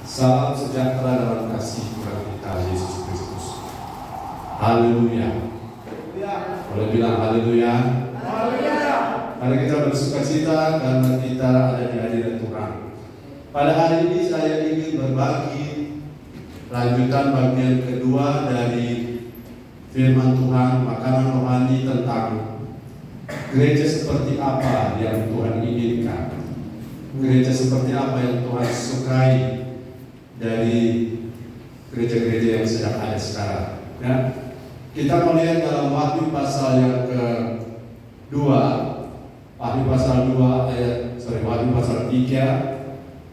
Salam sejahtera dalam kasih Tuhan kita Yesus Kristus. Haleluya. Boleh bilang haleluya. Haleluya. Mari kita bersuka cita karena kita ada di hadirat Tuhan. Pada hari ini saya ingin berbagi lanjutan bagian kedua dari firman Tuhan, makanan rohani tentang gereja seperti apa yang Tuhan inginkan. Gereja seperti apa yang Tuhan sukai dari gereja-gereja yang sedang ada sekarang. Ya. Kita melihat dalam Wahyu pasal yang kedua, Wahyu pasal 3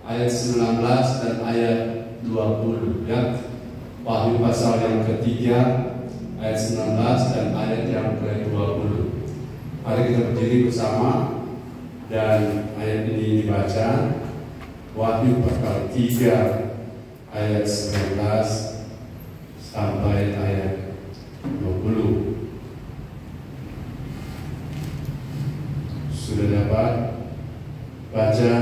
ayat 19 dan ayat 20. Ya. Wahyu pasal yang ketiga ayat 19 dan ayat yang ke-20. Mari kita berdiri bersama dan ayat ini dibaca. Wahyu pasal 3 ayat 19 sampai ayat 20. Sudah dapat baca?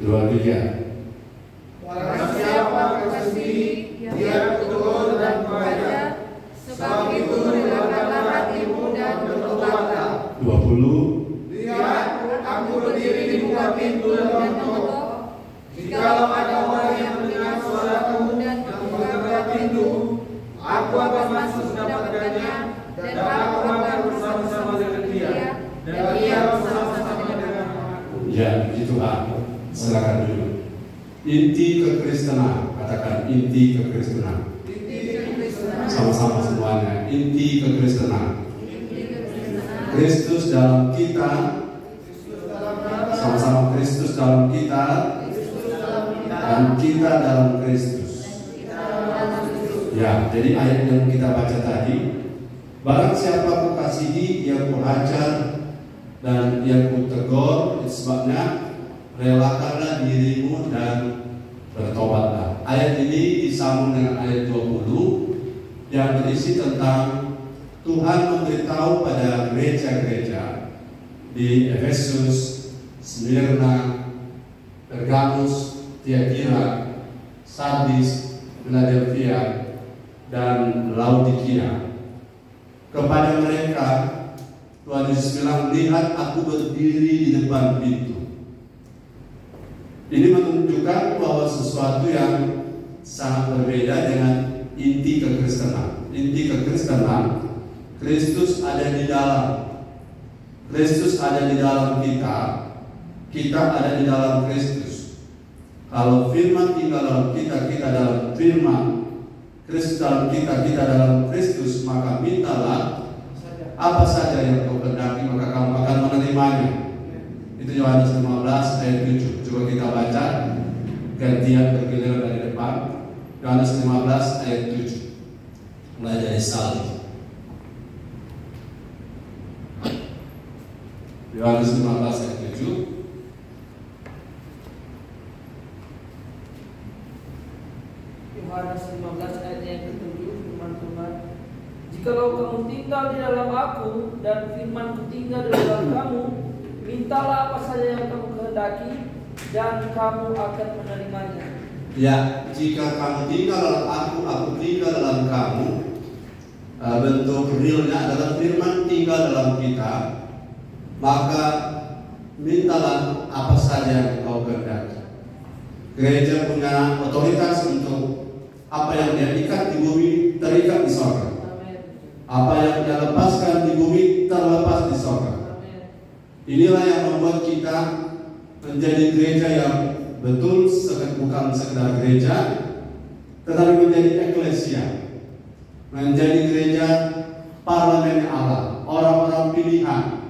2-3. Barang siapa bersedih, dia tegur dan membaca, sebab itu rilangkanlah hatimu dan bertobatlah. 20. Lihat, aku berdiri di muka pintu dan mengetuk. Jikalau ada orang yang mendengar suaraku dan membuka pintu, aku akan masuk mendapatkannya, dan aku akan bersama-sama dengan dia, dan dia bersama-sama dengan aku. Ya, puji Tuhan. Silakan dulu. Inti kekristenan, katakan inti kekristenan. Sama-sama semuanya. Inti kekristenan. Kristus dalam kita. Sama-sama Kristus dalam kita. Dan kita dalam Kristus. Ya, jadi ayat yang kita baca tadi, barang siapa kukasihi, ia kuhajar dan ia kutegur, sebabnya relakanlah dirimu dan bertobatlah. Ayat ini disambung dengan ayat 20 yang berisi tentang Tuhan memberitahu pada gereja-gereja di Efesus, Smyrna, Pergamus, Tiatira, Sardis, Philadelphia, dan Laodikia. Kepada mereka Tuhan Yesus bilang, lihat aku berdiri di depan pintu. Ini menunjukkan bahwa sesuatu yang sangat berbeda dengan inti kekristenan. Inti kekristenan, Kristus ada di dalam. Kristus ada di dalam kita. Kita ada di dalam Kristus. Kalau firman tinggal dalam kita, kita dalam firman. Kristus dalam kita, kita dalam Kristus, maka mintalah apa saja yang kau kehendaki, maka kamu akan menerimanya. Itu Yohanes 15 ayat 7. Coba kita baca gantian bergiliran dari depan. Yohanes 15 ayat 7. Mulai dari salib. Yohanes 15 ayat 7. Yohanes 15 ayat yang ke-7, firman Tuhan, jikalau kamu tinggal di dalam aku dan firman-Ku tinggal di dalam kamu, mintalah apa saja yang kamu kehendaki dan kamu akan menerimanya. Ya, jika kamu tinggal dalam aku tinggal dalam kamu, bentuk realnya adalah firman tinggal dalam kita, maka mintalah apa saja yang kau kehendaki. Gereja punya otoritas untuk apa yang dia ikat di bumi terikat di sorga. Apa yang dia lepaskan di bumi terlepas di sorga. Inilah yang membuat kita menjadi gereja yang betul, bukan sekedar gereja, tetapi menjadi eklesia, menjadi gereja parlemen Allah, orang-orang pilihan,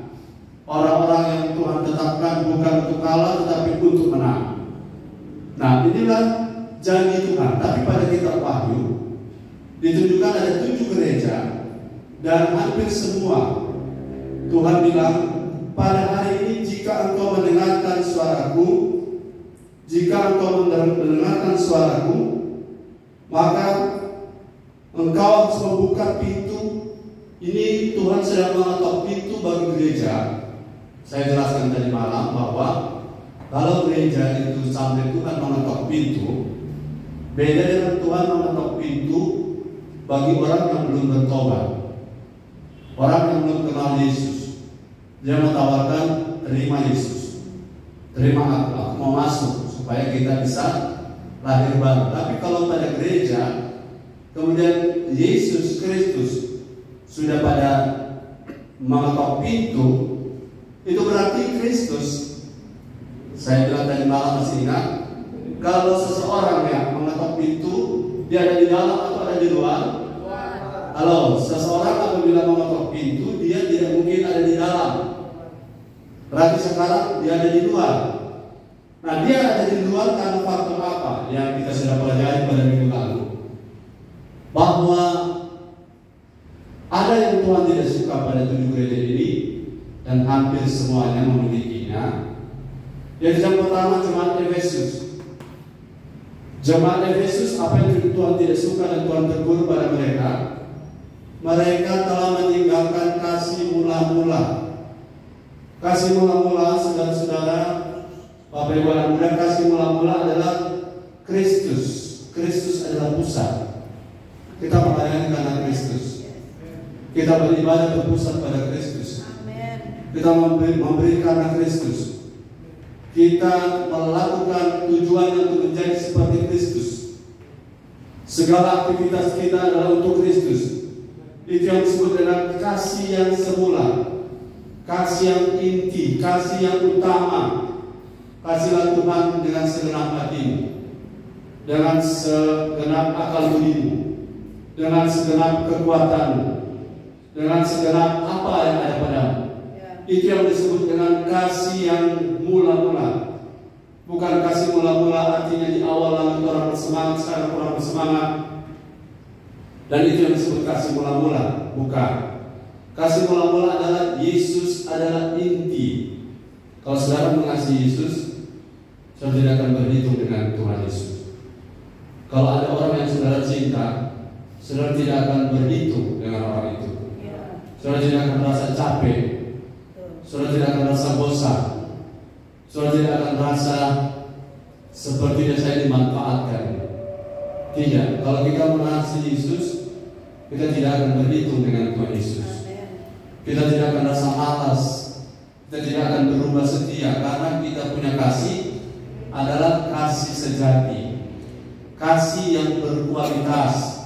orang-orang yang Tuhan tetapkan bukan untuk kalah tetapi untuk menang. Nah, inilah janji Tuhan. Tapi pada kitab Wahyu ditunjukkan ada 7 gereja dan hampir semua Tuhan bilang, pada hari ini jika engkau mendengarkan suaraku, jika engkau mendengarkan suaraku, maka engkau harus membuka pintu. Ini Tuhan sedang mengetok pintu bagi gereja. Saya jelaskan tadi malam bahwa Kalau gereja itu sampai Tuhan mengetok pintu, beda dengan Tuhan mengetok pintu bagi orang yang belum bertobat, orang yang belum kenal Yesus. Dia menawarkan, terima Yesus, terima aku mau masuk supaya kita bisa lahir baru. Tapi kalau pada gereja, kemudian Yesus Kristus sudah pada mengetok pintu, itu berarti Kristus. Saya bilang tadi malam masih ingat, kalau seseorang yang mengetok pintu, dia ada di dalam atau ada di luar? Halo, seseorang apabila mengetok pintu, dia tidak mungkin ada di dalam. Berarti sekarang dia ada di luar. Nah, dia ada di luar karena faktor apa yang kita sudah pelajari pada minggu lalu? Bahwa ada yang Tuhan tidak suka pada 7 gereja ini, dan hampir semuanya memilikinya. Yaitu yang pertama, jemaat Efesus. Jemaat Efesus, apa yang Tuhan tidak suka dan Tuhan tegur pada mereka? Mereka telah meninggalkan kasih mula-mula. Kasih mula-mula, saudara-saudara, Bapak Ibu anak muda, kasih mula-mula adalah Kristus. Kristus adalah pusat. Kita melayani karena Kristus. Kita beribadah berpusat pada Kristus. Kita memberi karena Kristus. Kita melakukan tujuan untuk menjadi seperti Kristus. Segala aktivitas kita adalah untuk Kristus. Itu yang disebut dengan kasih yang semula, kasih yang inti, kasih yang utama. Kasihlah Tuhan dengan segenap hatimu, dengan segenap akal budimu, dengan segenap kekuatanmu, dengan segenap apa yang ada padamu. Itu yang disebut dengan kasih yang mula-mula. Bukan kasih mula-mula artinya di awal lalu orang bersemangat, sekarang kurang bersemangat. Dan itu yang disebut kasih mula-mula. Bukan. Kasih mula-mula adalah Yesus adalah inti. Kalau saudara mengasihi Yesus, saudara tidak akan berhitung dengan Tuhan Yesus. Kalau ada orang yang saudara cinta, saudara tidak akan berhitung dengan orang itu. Saudara tidak akan merasa capek. Saudara tidak akan merasa bosan. Saudara tidak akan merasa sepertinya saya dimanfaatkan. Tidak. Kalau kita mengasihi Yesus, kita tidak akan berhitung dengan Tuhan Yesus. Kita tidak akan rasa malas. Kita tidak akan berubah setia, karena kita punya kasih adalah kasih sejati, kasih yang berkualitas.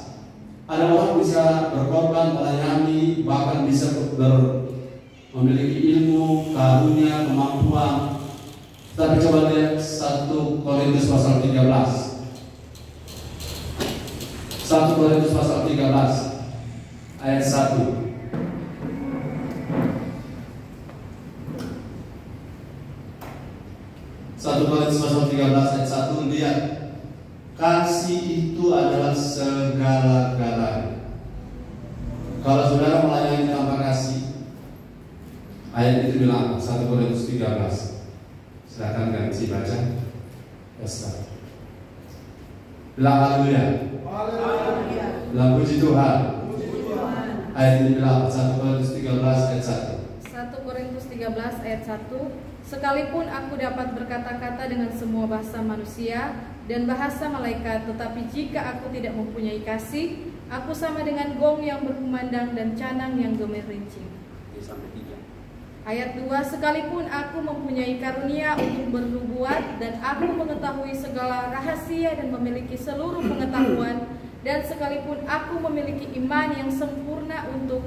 Ada orang bisa berkorban, melayani, bahkan bisa memiliki ilmu, karunia, kemampuan. Tapi coba lihat 1 Korintus pasal 13. 1 Korintus pasal 13 ayat 1. 1 Korintus pasal 13 ayat 1, lihat. Kasih itu adalah segala-galanya. Kalau saudara melayani tanpa kasih, ayat itu bilang 1 Korintus 13. Silakan ganti baca. Ustaz. Bilang haleluya. Haleluya. Bilang puji Tuhan. Ayat ini bilang 1 Korintus 13 ayat 1. 1 Korintus 13 ayat 1. Sekalipun aku dapat berkata-kata dengan semua bahasa manusia dan bahasa malaikat, tetapi jika aku tidak mempunyai kasih, aku sama dengan gong yang berkumandang dan canang yang gemerincing. Ayat 2, sekalipun aku mempunyai karunia untuk bernubuat dan aku mengetahui segala rahasia dan memiliki seluruh pengetahuan, dan sekalipun aku memiliki iman yang sempurna untuk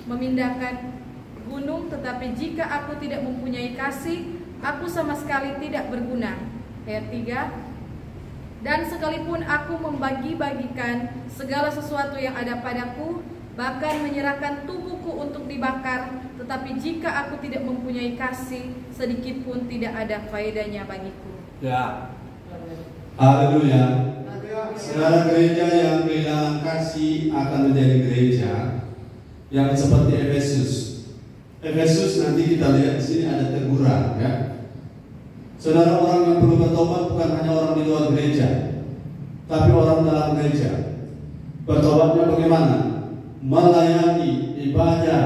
memindahkan gunung, tetapi jika aku tidak mempunyai kasih, aku sama sekali tidak berguna. Ayat 3, dan sekalipun aku membagi-bagikan segala sesuatu yang ada padaku, bahkan menyerahkan tubuhku untuk dibakar, tetapi jika aku tidak mempunyai kasih, sedikit pun tidak ada faedahnya bagiku. Ya. Haleluya. Saudara, gereja yang kehilangan kasih akan menjadi gereja yang seperti Efesus. Efesus nanti kita lihat di sini ada teguran, ya. Saudara, orang yang perlu bertobat bukan hanya orang di luar gereja, tapi orang dalam gereja. Bertobatnya bagaimana? Melayani, ibadah,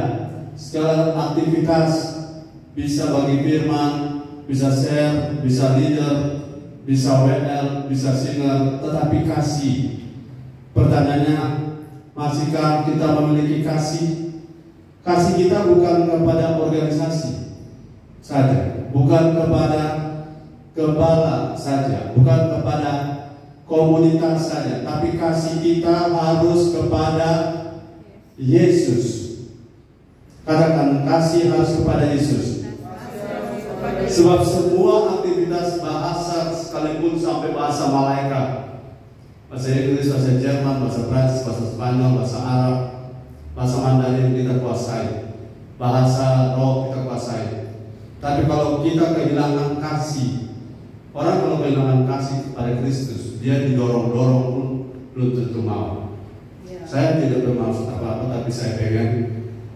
segala aktivitas, bisa bagi firman, bisa share, bisa leader, bisa WL, bisa singer, tetapi kasih. Pertanyaannya, masihkah kita memiliki kasih? Kasih kita bukan kepada organisasi saja, bukan kepada gembala saja, bukan kepada komunitas saja, tapi kasih kita harus kepada Yesus. Katakan, kasih harus kepada Yesus. Sebab semua aktivitas bahasa, sekalipun sampai bahasa malaikat, bahasa Inggris, bahasa Jerman, bahasa Prancis, bahasa Spanyol, bahasa Arab, bahasa Mandarin kita kuasai, bahasa roh kita kuasai. Tapi kalau kita kehilangan kasih, orang kalau kehilangan kasih kepada Kristus, dia didorong-dorong pun belum tentu mau. Saya tidak bermaksud apa-apa, tapi saya pengen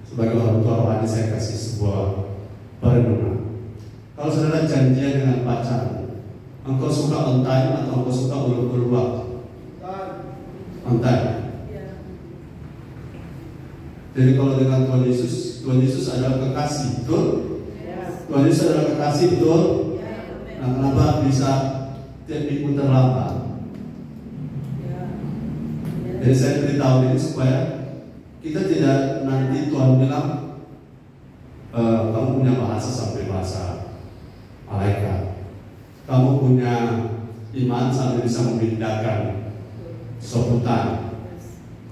sebagai orang tua rohani saya kasih sebuah perenungan. Kalau saudara janjian dengan pacar, engkau suka on time atau engkau suka ulur-ulur waktu? On time. Jadi kalau dengan Tuhan Yesus adalah kekasih, betul? Tuhan Yesus adalah kekasih, betul? Nah, kenapa bisa tiap minggu terlambat? Jadi saya beritahu ini supaya kita tidak nanti Tuhan bilang kamu punya bahasa sampai bahasa malaikat, kamu punya iman sampai bisa membedakan soputan,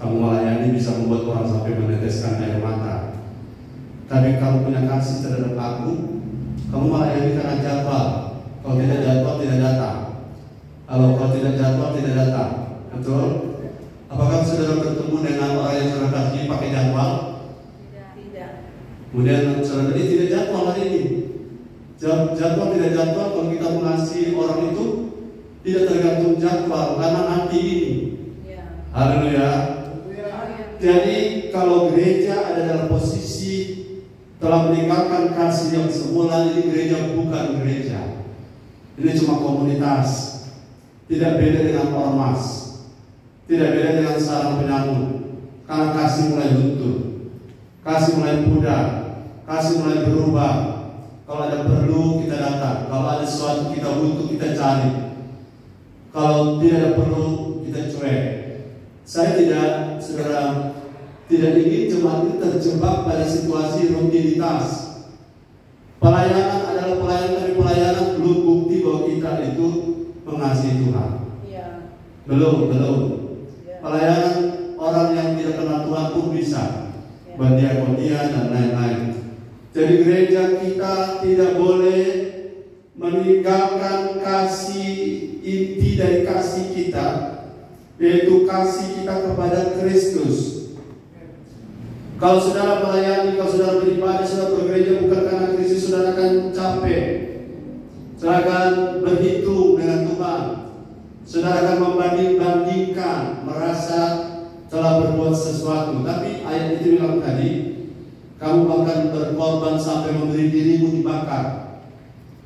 kamu melayani bisa membuat orang sampai meneteskan air mata. Tapi kamu punya kasih terhadap aku, kamu melayani karena jadwal. Kalau tidak jadwal tidak datang. Kalau tidak jadwal tidak datang. Betul? Apakah saudara bertemu dengan orang yang saudara kasih pakai jadwal? Tidak. Kemudian saudara tadi tidak jadwal hari ini. Jadwal tidak jadwal, kalau kita mengasihi orang itu tidak tergantung jadwal karena nanti ini. Haleluya. Jadi kalau gereja ada dalam posisi telah meninggalkan kasih yang semula, ini gereja bukan gereja. Ini cuma komunitas. Tidak beda dengan ormas, tidak beda dengan sarang penyambut. Karena kasih mulai luntur, kasih mulai pudar, kasih mulai berubah. Kalau ada perlu kita datang, kalau ada sesuatu kita butuh kita cari. Kalau tidak ada perlu kita cuek. Saya tidak ingin jemaat ini terjebak pada situasi rutinitas. Pelayanan adalah pelayanan, tapi pelayanan belum bukti bahwa kita itu mengasihi Tuhan. Belum. Pelayanan orang yang tidak kenal Tuhan pun bisa berdiakonia dan lain-lain. Jadi gereja kita tidak boleh meninggalkan kasih inti dari kasih kita, yaitu kasih kita kepada Kristus. Kalau saudara melayani, kalau saudara beribadah, saudara bergereja bukan karena Kristus, saudara akan capek. Saudara akan berhitung dengan Tuhan. Saudara akan membanding-bandingkan, merasa telah berbuat sesuatu. Tapi ayat itu bilang tadi, kamu akan berkorban sampai memberi dirimu dibakar.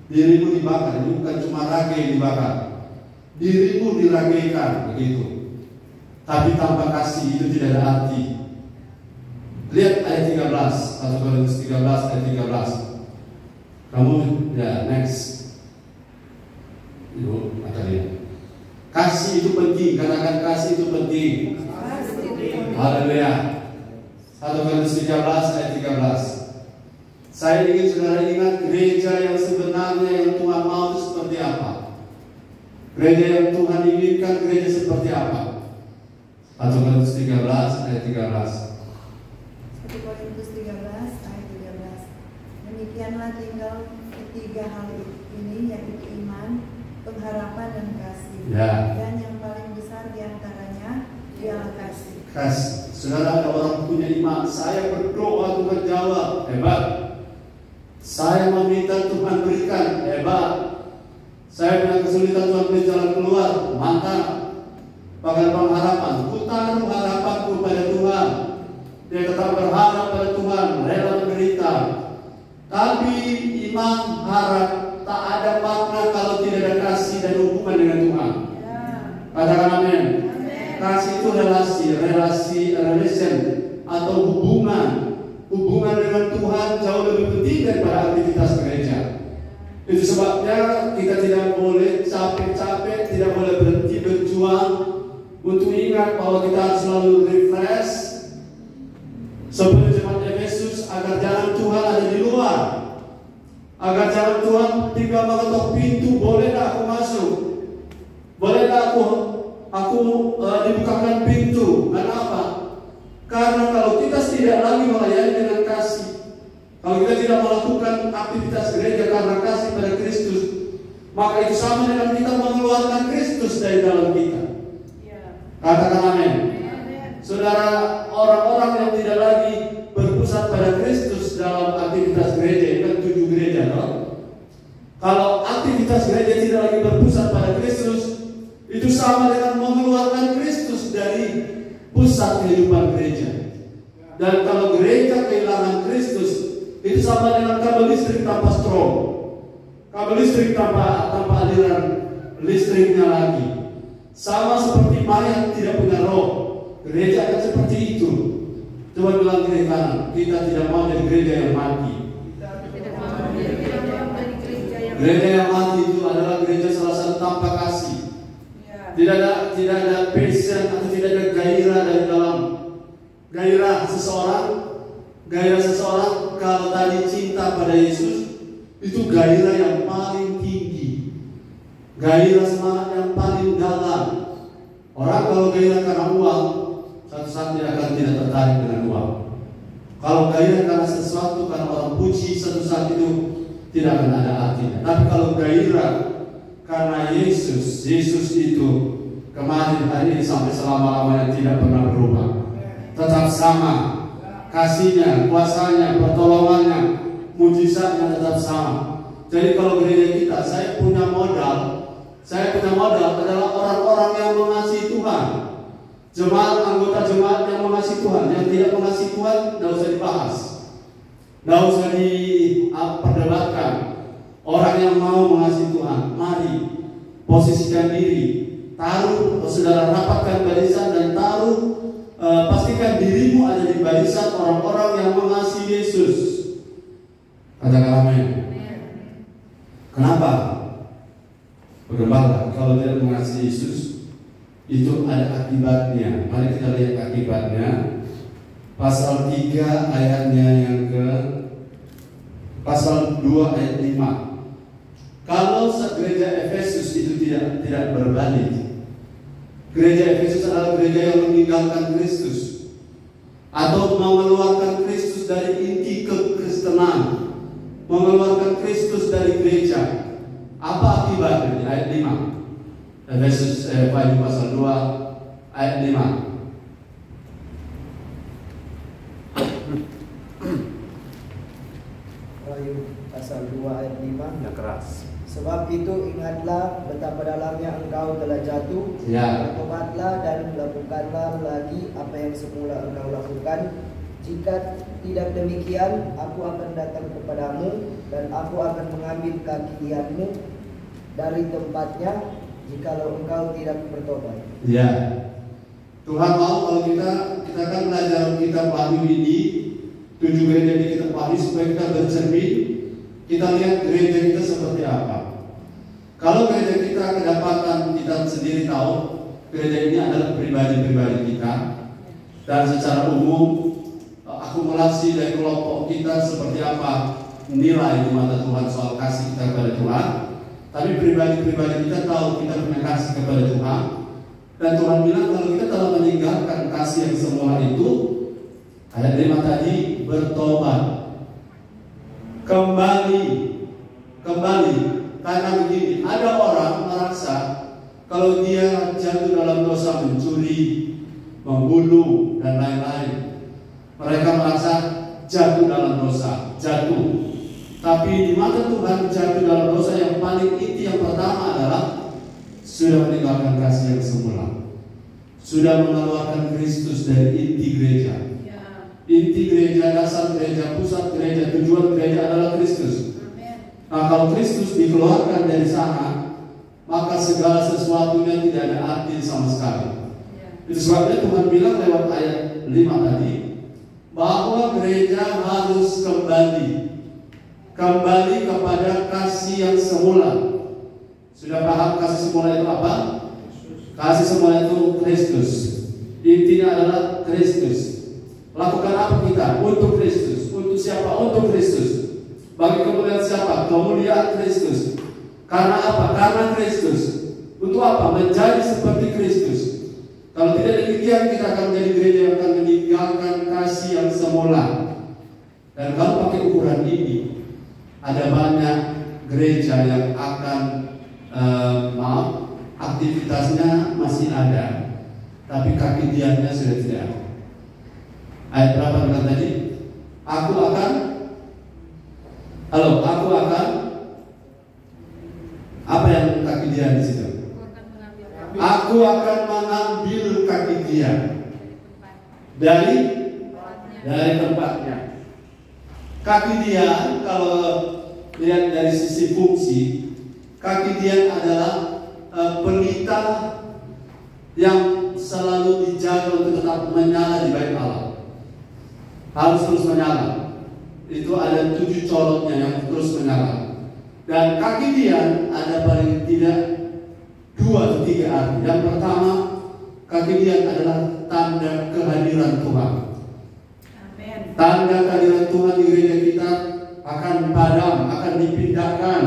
Dirimu dibakar, ini bukan cuma rage yang dibakar. Dirimu diragaikan, begitu. Tapi tanpa kasih itu tidak ada arti. Lihat ayat 13, 1 Korintus 13 ayat 13. Kamu ya next. Ibu akan lihat. Kasih itu penting, katakan kasih itu penting. Haleluya. 1 Korintus 13 ayat 13. Saya ingin saudara ingat gereja yang sebenarnya yang Tuhan mau itu seperti apa. Gereja yang Tuhan inginkan, gereja seperti apa? 1 Korintus 13 ayat 13. 1 Korintus 13 ayat 13. Demikianlah tinggal ketiga hal ini, yaitu iman, pengharapan dan kasih. Dan yang paling besar diantaranya ialah kasih. Kasih. Saudara, ada orang punya iman, saya berdoa Tuhan jawab, hebat. Saya meminta Tuhan berikan, hebat. Saya punya kesulitan, Tuhan beri jalan keluar, mantap. Bahkan pengharapan, ku taruh harapanku pada Tuhan. Dia tetap berharap pada Tuhan, rela menderita. Tapi iman, harap tak ada makna kalau tidak ada kasih dan hubungan dengan Tuhan. Katakan amin. Kasih itu relation atau hubungan dengan Tuhan jauh lebih penting daripada aktivitas gereja. Itu sebabnya kita tidak boleh capek-capek, tidak boleh berhenti berjuang untuk ingat bahwa kita harus selalu refresh seperti jemaat Efesus, agar jalan Tuhan ada di luar, agar jalan Tuhan tinggal mengetok pintu. Bolehlah aku masuk, bolehlah aku dibukakan pintu. Kenapa? Karena kalau kita tidak lagi melayani dengan kasih, kalau kita tidak melakukan aktivitas gereja karena kasih pada Kristus, maka itu sama dengan kita mengeluarkan Kristus dari dalam kita. Katakan amin. Saudara, orang-orang yang tidak lagi berpusat pada Kristus dalam aktivitas gereja, itu kan 7 gereja, no? Kalau aktivitas gereja tidak lagi berpusat pada Kristus, itu sama dengan mengeluarkan Kristus dari pusat kehidupan gereja. Dan kalau gereja kehilangan Kristus, itu sama dengan kabel listrik tanpa strom, kabel listrik tanpa aliran listriknya lagi. Sama seperti mayat tidak punya roh, gereja akan seperti itu. Coba bilang kiri kanan, kita tidak mau jadi gereja yang mati. Gereja yang mati itu adalah gereja salah satu tanpa kasih. Tidak ada passion atau tidak ada gairah dari dalam. Gairah seseorang kalau tadi cinta pada Yesus, itu gairah yang paling tinggi, gairah semangat yang paling dalam. Orang kalau gairah karena uang, satu saat tidak tertarik dengan uang. Kalau gairah karena sesuatu, karena orang puji, satu saat itu tidak akan ada artinya. Tapi kalau gairah karena Yesus itu kemarin, hari ini, sampai selama-lamanya tidak pernah berubah, tetap sama. Kasihnya, kuasanya, pertolongannya, mujizatnya tetap sama. Jadi kalau gereja kita, saya punya modal adalah orang-orang yang mengasihi Tuhan. Anggota jemaat yang mengasihi Tuhan. Yang tidak mengasihi Tuhan, tidak usah dibahas, tidak usah diperdebatkan. Orang yang mau mengasihi Tuhan, mari posisikan diri, taruh, saudara rapatkan barisan dan taruh. Pastikan dirimu ada di barisan orang-orang yang mengasihi Yesus. Katakan amin. Kenapa? Bergembala kalau tidak mengasihi Yesus, itu ada akibatnya. Mari kita lihat akibatnya. Pasal 3 ayatnya yang ke pasal 2 ayat 5. Kalau gereja Efesus itu tidak berbalik, gereja Efesus adalah gereja yang meninggalkan Kristus atau mengeluarkan Kristus dari inti kekristenan, mengeluarkan Kristus dari gereja. Apa akibatnya? Di ayat 5. Efesus pasal 2 ayat 5. Pasal 2 ayat 5. Yang keras. Sebab itu ingatlah betapa dalamnya engkau telah jatuh. Bertobatlah dan lakukanlah lagi apa yang semula engkau lakukan. Jika tidak demikian, aku akan datang kepadamu dan aku akan mengambil kakianmu dari tempatnya, jikalau engkau tidak bertobat. Ya, Tuhan mau kalau kita kan belajar kitab Wahyu ini, 7 gereja di kitab Wahyu, supaya kita bercermin, kita lihat gereja kita seperti apa. Kalau gereja kita kedapatan, kita sendiri tahu gereja ini adalah pribadi-pribadi kita, dan secara umum akumulasi dari kelompok kita seperti apa nilai di mata Tuhan soal kasih kita kepada Tuhan. Tapi pribadi-pribadi kita tahu kita punya kasih kepada Tuhan, dan Tuhan bilang kalau kita telah meninggalkan kasih yang semula itu, ayat 5 tadi, bertobat, kembali. Karena begini, ada orang merasa kalau dia jatuh dalam dosa mencuri, membunuh, dan lain-lain, mereka merasa jatuh dalam dosa, Tapi di mata Tuhan, jatuh dalam dosa yang paling inti yang pertama adalah sudah meninggalkan kasih yang semula, sudah mengeluarkan Kristus dari inti gereja. Inti gereja, dasar gereja, pusat gereja, tujuan gereja adalah Kristus. Nah, kalau Kristus dikeluarkan dari sana, maka segala sesuatunya tidak ada arti sama sekali. Itu sebabnya Tuhan bilang lewat ayat 5 tadi, bahwa gereja harus kembali. kembali kepada kasih yang semula. Sudah paham kasih semula itu apa? Kasih semula itu Kristus. Intinya adalah Kristus. Lakukan apa kita? Untuk Kristus. Untuk siapa? Untuk Kristus. Bagi kemuliaan siapa? Kemuliaan Kristus. Karena apa? Karena Kristus. Untuk apa? Menjadi seperti Kristus. Kalau tidak demikian, kita akan menjadi gereja yang akan meninggalkan kasih yang semula. Dan kalau pakai ukuran ini, ada banyak gereja yang akan aktivitasnya masih ada, tapi kaki diannya sudah tidak ada. Ayat berapa bilang tadi? Aku akan apa yang kaki dia di situ? Aku akan mengambil kaki dia dari tempatnya. Kaki dia, kalau lihat dari sisi fungsi, kaki dia adalah pelita yang selalu dijaga untuk tetap menyala di bait Allah. Harus terus menyala. Itu ada 7 coloknya yang terus menyala. Dan kaki dia ada paling tidak 2 atau 3 arti. Yang pertama, kaki dia adalah tanda kehadiran Tuhan. Amen. Tanda kehadiran Tuhan di gereja kita akan padam, akan dipindahkan.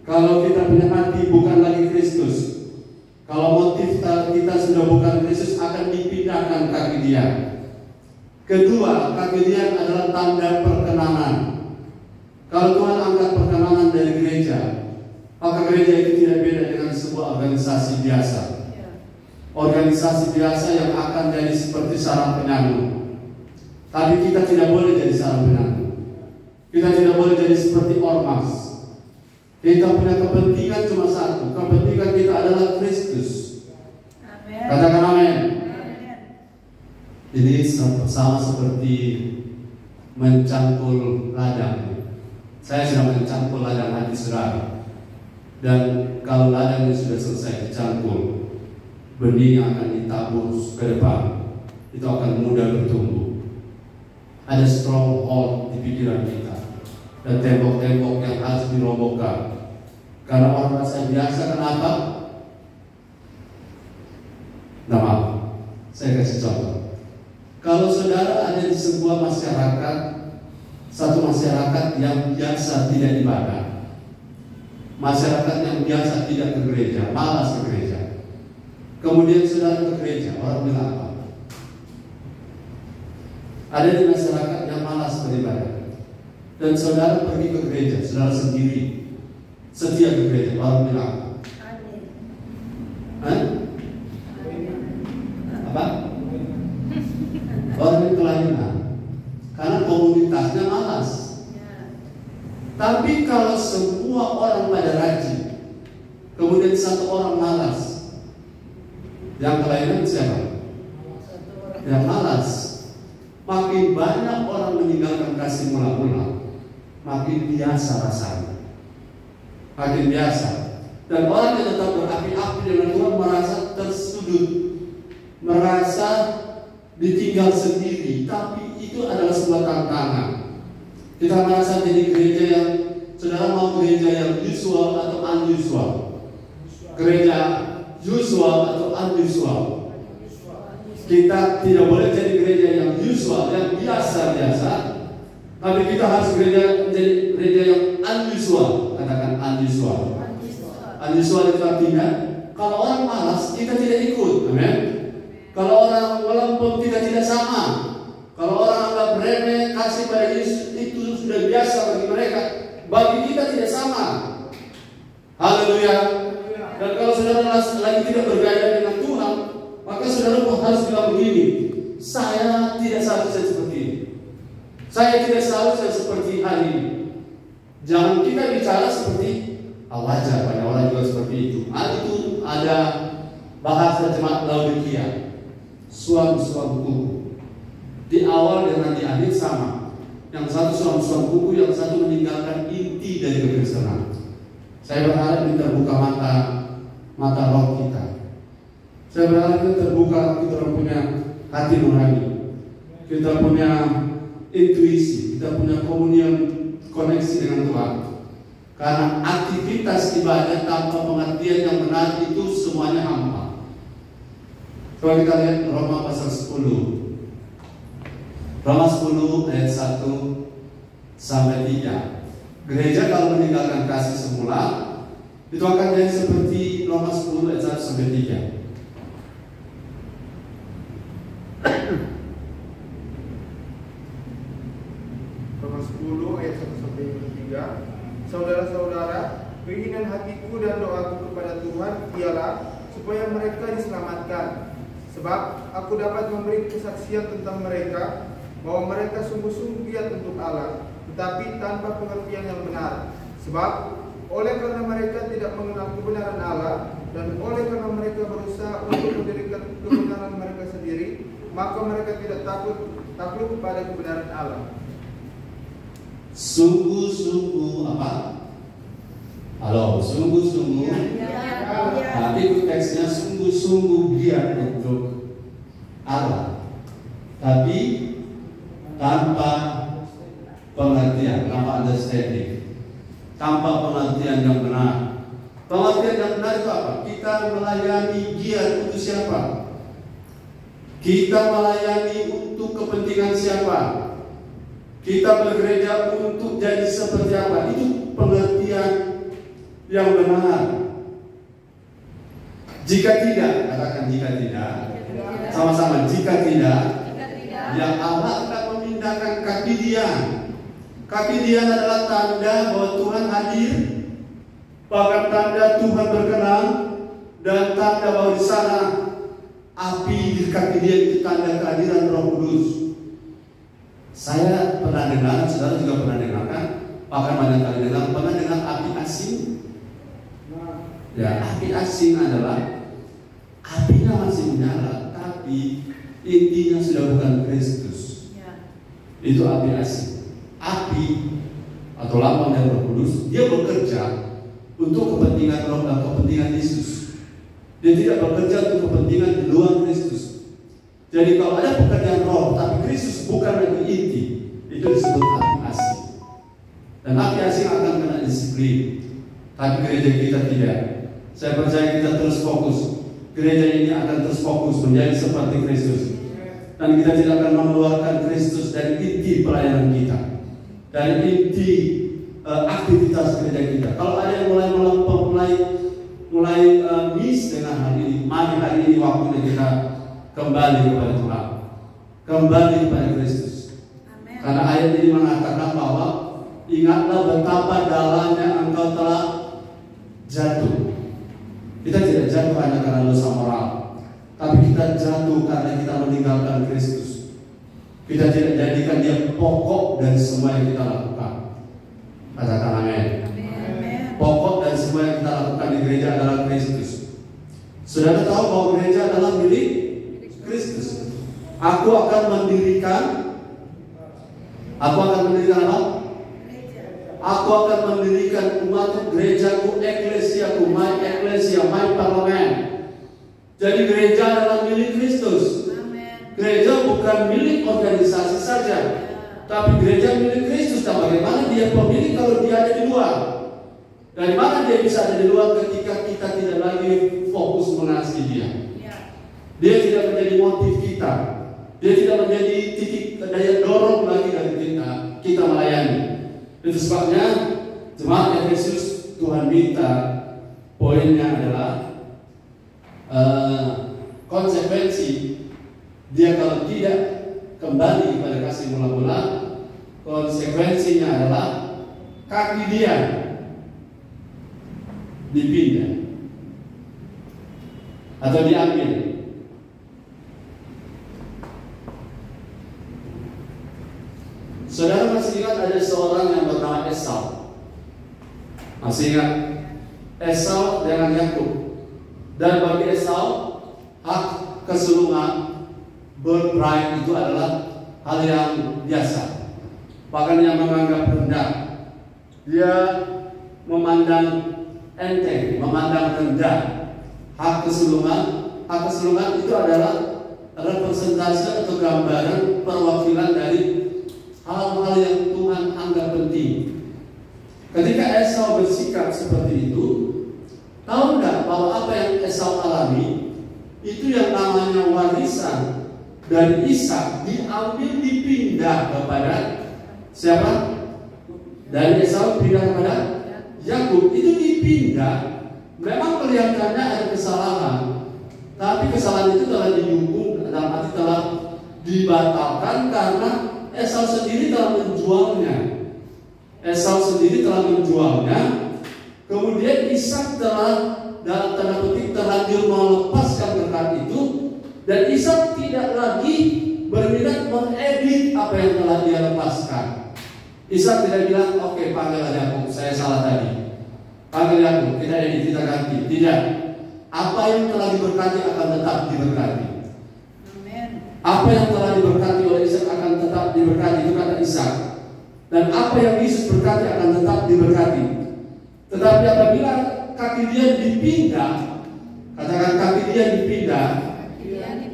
Kalau kita punya hati bukan lagi Kristus, kalau motif kita sudah bukan Kristus, akan dipindahkan kaki dia. Kedua, kaki dia adalah tanda perkenanan. Kalau Tuhan angkat perkenanan dari gereja, maka gereja itu tidak beda dengan sebuah organisasi biasa. Organisasi biasa yang akan jadi seperti sarang penyanyi. Tapi kita tidak boleh jadi sarang penyanyi. Kita tidak boleh jadi seperti ormas. Kita punya kepentingan cuma satu. Kepentingan kita adalah Kristus. Amen. Katakan amin. Ini sama seperti mencangkul ladang. Saya sudah mencangkul ladang hati saudara. Dan kalau ladang sudah selesai dicangkul, benih yang akan ditabur ke depan itu akan mudah bertumbuh. Ada stronghold di pikiran kita dan tembok-tembok yang harus dirobohkan. Karena orang rasa biasa, kenapa? Nah, maaf, saya kasih contoh. Kalau saudara ada di sebuah masyarakat, satu masyarakat yang biasa tidak ibadah, masyarakat yang biasa tidak ke gereja, malas ke gereja, kemudian saudara ke gereja, orang bilang apa? Ada di masyarakat yang malas beribadah, dan saudara pergi ke gereja, saudara sendiri setia ke gereja, orang bilang apa? Orang yang kelainan, karena komunitasnya malas. Tapi kalau semua orang pada rajin, kemudian satu orang malas, yang kelainan siapa? Yang malas. Makin banyak orang meninggalkan kasih mula-mula, makin biasa rasanya, makin biasa. Dan orang yang tetap berapi-api dengan Tuhan merasa tersudut, merasa ditinggal sendiri. Tapi itu adalah sebuah tantangan. Kita merasa jadi gereja yang, saudara mau gereja yang usual atau unusual? Gereja usual atau unusual? Kita tidak boleh jadi gereja yang usual, yang biasa-biasa. Tapi kita harus menjadi gereja yang unusual. Katakan unusual. Unusual itu artinya kalau orang malas, kita tidak ikut. Amin. Kalau orang melempem, kita tidak sama. Kalau orang anggap remeh, kasih pada Yesus itu sudah biasa bagi mereka. Bagi kita tidak sama. Haleluya. Dan kalau saudara lagi tidak bergaya dengan Tuhan, maka saudara harus bilang begini, saya tidak seharusnya seperti ini. Saya tidak seharusnya seperti hari ini. Jangan kita bicara seperti wajar, banyak orang juga seperti itu. Itu ada bahasa jemaat Laodikia. Suam-suam buku. Di awal dan di akhir sama. Yang satu suam-suam buku, yang satu meninggalkan inti dari kekristenan. Saya berharap ini terbuka mata roh kita. Saya berharap ini terbuka, kita punya hati nurani, kita punya intuisi, kita punya koneksi dengan Tuhan. Karena aktivitas ibadah tanpa pengertian yang benar itu semuanya hampa. Coba kita lihat Roma pasal 10. Roma 10 ayat 1 sampai 3. Gereja kalau meninggalkan kasih semula itu akan jadi seperti Roma 10 ayat 1 sampai 3. Roma 10 ayat 1 sampai 3. Saudara-saudara, keinginan hatiku dan doaku kepada Tuhan ialah supaya mereka diselamatkan. Sebab aku dapat memberi kesaksian tentang mereka bahwa mereka sungguh-sungguh giat untuk Allah, tetapi tanpa pengertian yang benar. Sebab oleh karena mereka tidak mengenal kebenaran Allah dan oleh karena mereka berusaha untuk mendirikan kebenaran mereka sendiri, maka mereka tidak takluk pada kebenaran Allah. Sungguh-sungguh apa? Halo, sungguh-sungguh. Tapi itu teksnya sungguh-sungguh giat untuk Allah, tapi tanpa pengertian, tanpa understanding, tanpa pengertian yang benar. Pengertian yang benar itu apa? Kita melayani giat untuk siapa? Kita melayani untuk kepentingan siapa? Kita bergereja untuk jadi seperti apa? Itu pengertian yang benar. Jika tidak, katakan jika tidak, sama-sama jika tidak, ya Allah akan memindahkan kaki dia. Kaki dia adalah tanda bahwa Tuhan hadir, bahkan tanda Tuhan berkenan, dan tanda bahwa di sana api di kaki dia itu tanda kehadiran Roh Kudus. Saya pernah dengar, saudara juga pernah dengar kan? Bahkan banyak kali dengar, pernah dengar api asing? Ya, api asing adalah apinya masih menyala, tapi intinya sudah bukan Kristus. Itu api asing. Api atau lambang dari Roh Kudus, dia bekerja untuk kepentingan Roh dan kepentingan Yesus. Dia tidak bekerja untuk kepentingan di luar Kristus. Jadi kalau ada pekerjaan Roh tapi Kristus bukan lagi inti, itu disebut api asing. Dan api asing akan kena disiplin. Tapi gereja kita tidak. Saya percaya kita terus fokus. Gereja ini akan terus fokus menjadi seperti Kristus. Dan kita tidak akan mengeluarkan Kristus dari inti pelayanan kita, dari inti aktivitas gereja kita. Kalau ada yang mulai miss dengan hal ini, mari hari ini waktunya kita kembali kepada Tuhan, kembali kepada Kristus. Amen. Karena ayat ini mengatakan bahwa ingatlah betapa dalamnya engkau telah jatuh. Kita tidak jatuh hanya karena dosa moral, tapi kita jatuh karena kita meninggalkan Kristus. Kita tidak jadikan dia pokok dari semua yang kita lakukan. Katakan amin. Pokok dari semua yang kita lakukan di gereja adalah Kristus. Saudara tahu bahwa gereja adalah milik Kristus. Aku akan mendirikan apa? Aku akan mendirikan umatku, gerejaku, eklesiaku, my eklesia, my parlemen. Jadi gereja adalah milik Kristus. Gereja bukan milik organisasi saja, tapi gereja milik Kristus. Dan bagaimana dia pemilik kalau dia ada di luar? Dari mana dia bisa ada di luar ketika kita tidak lagi fokus mengasihi dia? Dia tidak menjadi motif kita. Dia tidak menjadi titik daya dorong lagi dari kita melayani. Itu sebabnya jemaat Efesus, Tuhan minta poinnya adalah konsekuensi dia kalau tidak kembali kepada kasih mula-mula, konsekuensinya adalah kaki dia dipindah atau diambil. Saudara masih ingat ada seorang yang bernama Esau? Masih ingat? Esau dengan Yakub. Dan bagi Esau, hak kesulungan, birthright itu adalah hal yang biasa. Bahkan yang menganggap rendah. Dia memandang enteng, memandang rendah hak kesulungan. Hak kesulungan itu adalah representasi atau gambaran perwakilan dari hal-hal yang Tuhan anggap penting. Ketika Esau bersikap seperti itu, tahu nggak bahwa apa yang Esau alami itu yang namanya warisan dari Ishak diambil dipindah kepada siapa? Dari Esau pindah kepada Yakub. Itu dipindah. Memang kelihatannya ada kesalahan, tapi kesalahan itu telah dihukum, dalam arti telah dibatalkan karena Esau sendiri telah menjualnya. Esau sendiri telah menjualnya. Kemudian Ishak telah, dalam tanda petik, terlanjur melepaskan berkat itu, dan Ishak tidak lagi berminat mengedit apa yang telah dia lepaskan. Ishak tidak bilang, oke, panggil aja aku, saya salah tadi. Panggil aku, kita edit, kita ganti. Tidak. Apa yang telah diberkati akan tetap diberkati. Amin. Apa yang telah diberkati oleh Ishak akan tetap diberkati, itu kata Ishak. Dan apa yang Yesus berkati akan tetap diberkati. Tetapi apabila kaki dia dipindah, katakan kaki dia dipindah,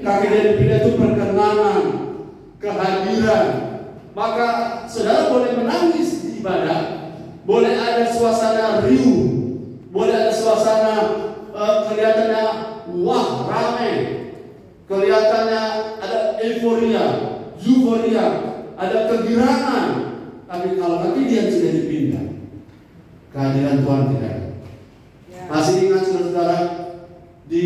kaki dia dipindah itu perkenanan, kehadiran, maka saudara boleh menangis di ibadah. Boleh ada suasana riuh, boleh ada suasana kelihatannya wah ramai, kelihatannya ada euforia, ada kegirangan. Tapi kalau kaki dia sudah dipindah, kehadiran Tuhan tidak ada. Masih ingat saudara, di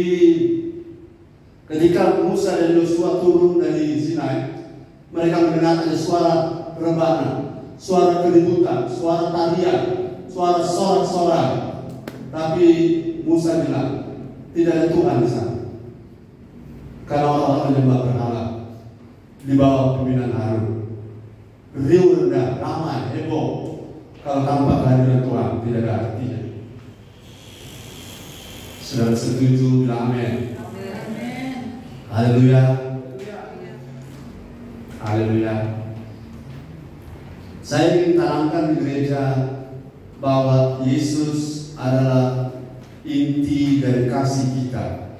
ketika Musa dan Yosua turun dari Sinai, mereka mendengar ada suara rebana, suara keributan, suara tarian, suara sorak-sorai. Tapi Musa bilang, tidak ada Tuhan di sana. Karena orang-orang menyembah berhala di bawah pimpinan Harun. Riuh rendah, ramai, heboh. Kalau tanpa kehadiran Tuhan, tidak ada artinya. Saudara setuju, bilang amin. Haleluya. Haleluya. Saya ingin tanamkan di gereja bahwa Yesus adalah inti dari kasih kita.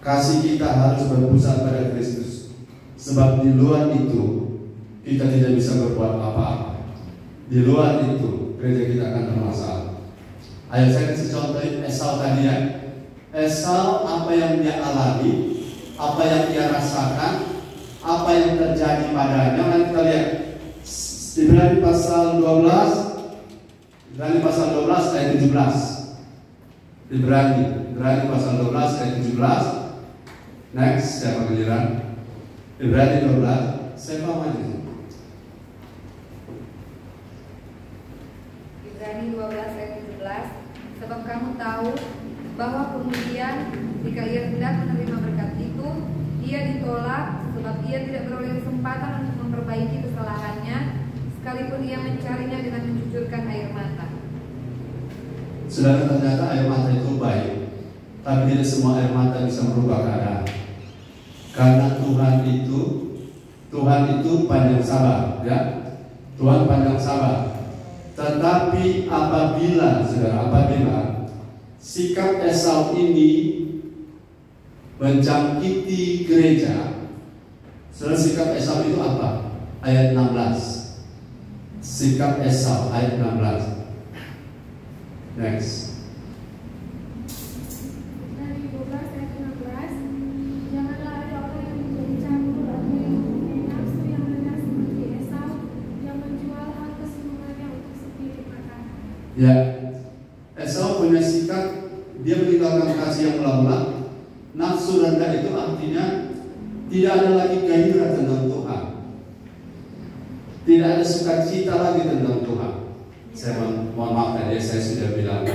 Kasih kita harus berpusat pada Kristus. Sebab di luar itu kita tidak bisa berbuat apa-apa. Di luar itu gereja kita akan bermasalah. Ayo saya kasih contoh Esau tadi ya. Esau apa yang dia alami, apa yang dia rasakan, apa yang terjadi padanya. Nanti kita lihat Ibrani pasal 12, Ibrani pasal 12 ayat 17. Ibrani pasal 12 ayat 17. Next, siapa giliran? Ibrani 12, siapa maju? Ibrani 12 ayat 17. Sebab kamu tahu bahwa kemudian jika ia hendak menerima berkat itu, ia ditolak sebab ia tidak beroleh kesempatan untuk memperbaiki kesalahannya, sekalipun ia mencarinya dengan mencucurkan air mata. Saudara, ternyata air mata itu baik, tapi tidak semua air mata bisa merubah keadaan. Karena Tuhan itu panjang sabar, ya. Tuhan panjang sabar. Tetapi apabila sikap Esau ini menjangkiti gereja, saudara, sikap Esau itu apa? Ayat 16. Sikap Esau ayat 16. Next. Dari 12 ayat 16, janganlah ada orang yang menjadi campur atau yang mempunyai nafsu yang rendah seperti Esau yang menjual hak kesenangannya untuk sepiring makanan. Ya, Esau punya sikap, dia meninggalkan kasih yang mula-mula. Nafsu rendah itu artinya tidak ada lagi gairah tentang Tuhan, tidak ada sukacita lagi tentang Tuhan. Saya mohon maaf tadi saya sudah bilang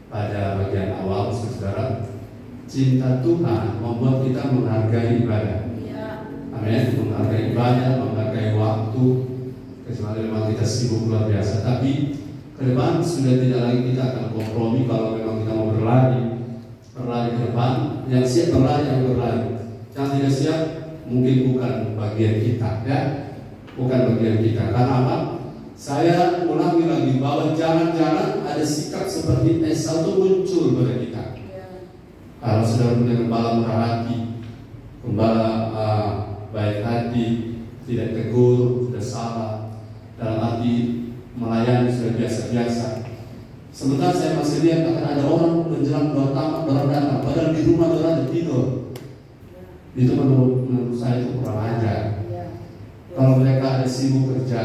pada bagian awal, saudara, cinta Tuhan membuat kita menghargai ibadah. Amin, menghargai ibadah, menghargai waktu. Kecuali memang kita sibuk luar biasa, tapi ke depan sudah tidak lagi kita akan kompromi. Kalau memang kita mau berlari ke depan, yang siap berlari yang berlari, yang tidak siap mungkin bukan bagian kita, ya, bukan bagian kita. Karena apa? Saya ulangi lagi bahwa jangan-jangan ada sikap seperti Esau itu muncul pada kita. Kalau sudah punya gembala murah hati, gembala baik hati, tidak tegur, tidak salah, dalam arti melayani sudah biasa-biasa. Sementara saya masih lihat akan ada orang menjelang doa tamat, orang datang, padahal di rumah orang ada tidur. Itu menurut saya itu kurang ajar. Kalau mereka ada sibuk kerja,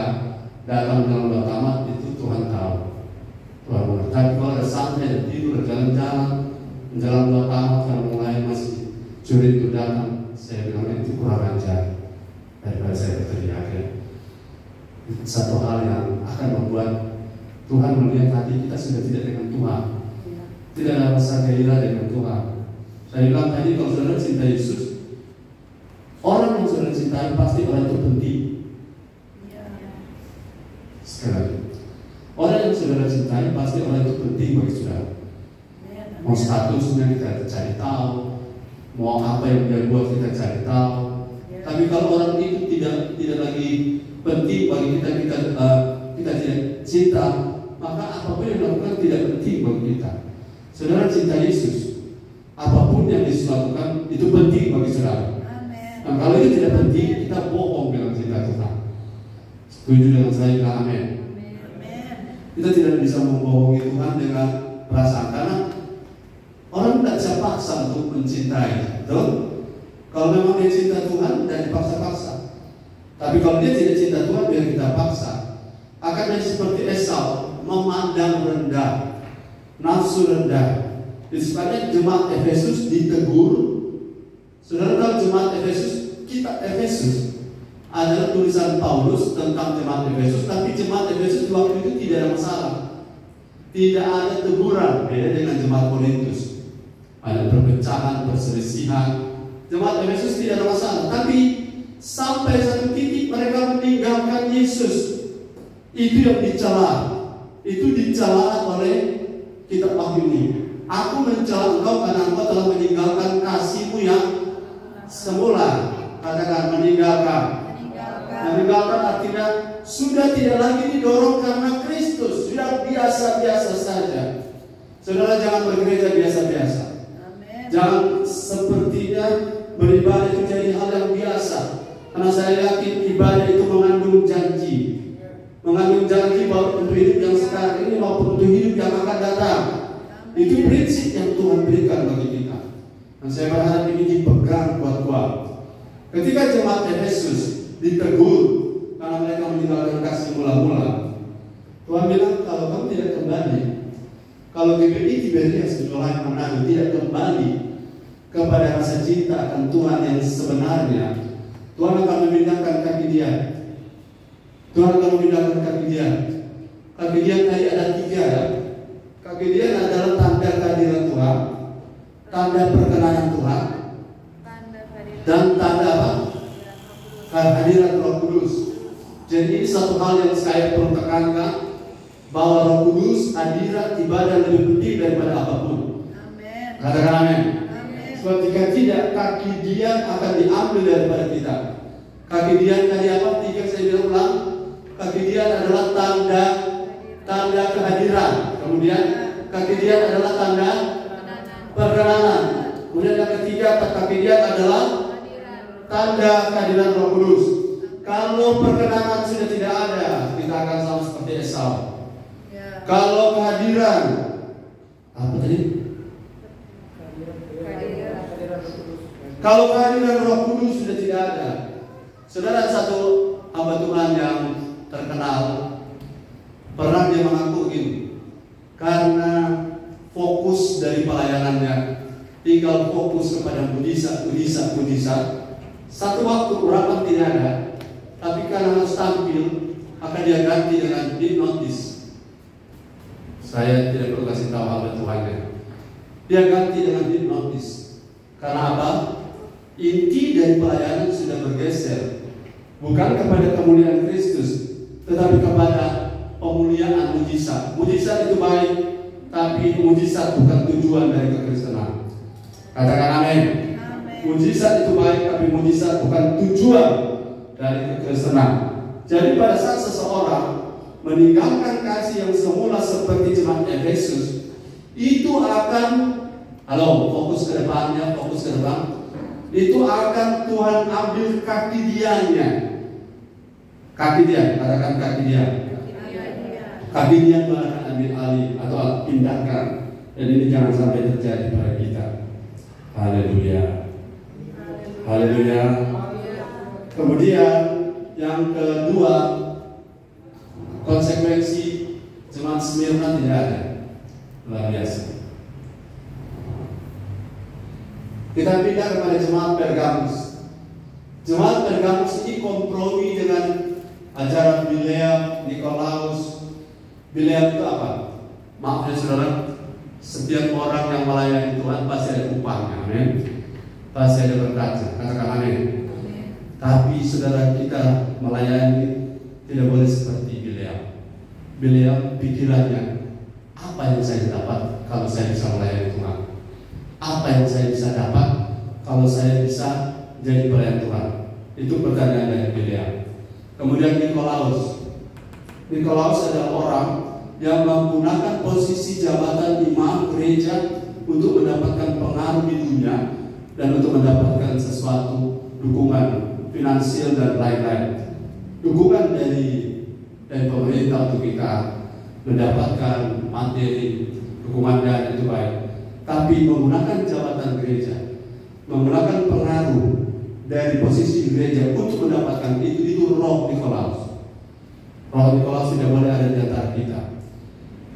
datang dalam doa tamat, itu Tuhan tahu. Tuhan mengerti. Tapi kalau ada santai dan tidur, jalan-jalan, menjelang doa tamat, kalau mulai masih curi itu datang, saya bilang itu kurang ajar. Daripada saya berteriak. Satu hal yang akan membuat Tuhan melihat hati kita sudah tidak dengan Tuhan, tidak ada rasa gairah dengan Tuhan. Saya bilang tadi, kalau saudara cinta Yesus, orang yang saudara cintai pasti orang itu penting. Sekali lagi, orang yang saudara cintai pasti orang itu penting bagi saudara. Mau statusnya kita cari tahu, mau apa yang dia buat kita cari tahu. Tapi kalau orang itu tidak lagi penting bagi kita tidak cinta, maka apapun yang dilakukan tidak penting bagi kita. Saudara cinta Yesus, apapun yang Yesus lakukan itu penting bagi saudara. Dan kalau itu tidak penting, kita bohong dengan cinta Tuhan. Setuju dengan saya? Bilang amin. Kita tidak bisa membohongi Tuhan dengan perasaan, karena orang tidak bisa paksa untuk mencintai, betul? Kalau memang dia cinta Tuhan, dan dipaksa-paksa. Tapi kalau dia tidak cinta Tuhan, biar kita paksa. Akan jadi seperti Esau, memandang rendah, nafsu rendah. Disebabnya jemaat Efesus ditegur. Saudara tahu jemaat Efesus, kitab Efesus adalah tulisan Paulus tentang jemaat Efesus, tapi jemaat Efesus waktu itu tidak ada masalah. Tidak ada teguran, beda dengan jemaat Korintus. Ada perpecahan, perselisihan. Jemaat Efesus tidak ada masalah, tapi sampai satu titik mereka meninggalkan Yesus. Itu yang dicela. Itu dicela oleh kitab Wahyu ini. Aku mencela engkau karena engkau telah meninggalkan kasihmu yang semula. Katakan meninggalkan. Meninggalkan artinya sudah tidak lagi didorong karena Kristus, sudah biasa-biasa saja. Saudara jangan bergereja biasa-biasa. Jangan sepertinya beribadah itu jadi hal yang biasa. Karena saya yakin ibadah itu mengandung janji. Mengandung janji bahwa untuk hidup yang sekarang ini maupun untuk hidup yang akan datang. Itu prinsip yang Tuhan berikan bagi kita. Dan saya berharap ini dipegang kuat-kuat. Ketika jemaat Efesus ditegur karena mereka meninggalkan kasih mula-mula, Tuhan bilang kalau kamu tidak kembali, kalau GPI Tiberias di Wilayah Manado tidak kembali kepada rasa cinta akan Tuhan yang sebenarnya, Tuhan akan memindahkan kaki dia. Tuhan akan memindahkan kaki dia. Kaki dia tadi ada 3 ya. Kaki dia adalah tanda kehadiran Tuhan, tanda perkenanan Tuhan, dan tanda apa? Kehadiran Roh Kudus. Jadi ini satu hal yang saya perlu tekankan, bahwa Roh Kudus, hadirat, ibadah lebih penting daripada apapun. Katakan amin. Sebab jika tidak, kaki dia akan diambil daripada kita. Kaki dia tadi apa? 3 saya bilang ulang. Kaki dia adalah tanda kehadiran. Kemudian kaki dia adalah tanda perkenanan. Kemudian yang ketiga, kaki dia adalah tanda kehadiran Roh Kudus. Kalau perkenanan sudah tidak ada, kita akan sama seperti Esau. Kalau kehadiran apa tadi? Kalau kehadiran Roh Kudus sudah tidak ada. Saudara, satu hamba Tuhan yang terkenal pernah dia mengaku gini, karena fokus dari pelayanannya tinggal fokus kepada mujizat. Satu waktu orang kan tidak ada, tapi karena harus tampil, akan dia ganti dengan hipnotis. Saya tidak perlu kasih tahu hamba Tuhannya. Dia ganti dengan hipnotis. Karena apa? Inti dari pelayanan sudah bergeser, bukan kepada kemuliaan Kristus, tetapi kepada pemuliaan mujizat. Mujizat itu baik, tapi mujizat bukan tujuan dari kekristenan. Katakan amin. Mujizat itu baik, tapi mujizat bukan tujuan dari kekristenan. Jadi pada saat seseorang meninggalkan kasih yang semula seperti jemaat Efesus, itu akan fokus ke depannya, itu akan Tuhan ambil kaki dianya. Kaki dia, katakan kaki dia. Kabinet Tuhan akan ambil alih atau pindahkan, dan ini jangan sampai terjadi pada kita. Haleluya. Haleluya. Kemudian yang kedua, konsekuensi jemaat Smyrna tidak ada. Luar biasa. Kita pindah kepada jemaat Pergamus. Jemaat Pergamus ini kompromi dengan ajaran Bileam, Nikolaus. Bileam itu apa? Maaf ya saudara, setiap orang yang melayani Tuhan pasti ada upahnya, amin. Pasti ada berkatnya, katakan amin. Tapi saudara, kita melayani tidak boleh seperti Bileam. Bileam pikirannya, apa yang saya dapat kalau saya bisa melayani Tuhan? Apa yang saya bisa dapat kalau saya bisa jadi pelayan Tuhan? Itu pertanyaan dari Bileam. Kemudian Nikolaus. Nikolaus adalah orang yang menggunakan posisi jabatan imam gereja untuk mendapatkan pengaruh di dunia dan untuk mendapatkan sesuatu dukungan finansial dan lain-lain. Dukungan dari pemerintah untuk kita mendapatkan materi, dukungan dana itu baik. Tapi menggunakan jabatan gereja, menggunakan pengaruh dari posisi gereja untuk mendapatkan itu roh Nikolaus. Roh Nikolaus tidak boleh ada di antara kita,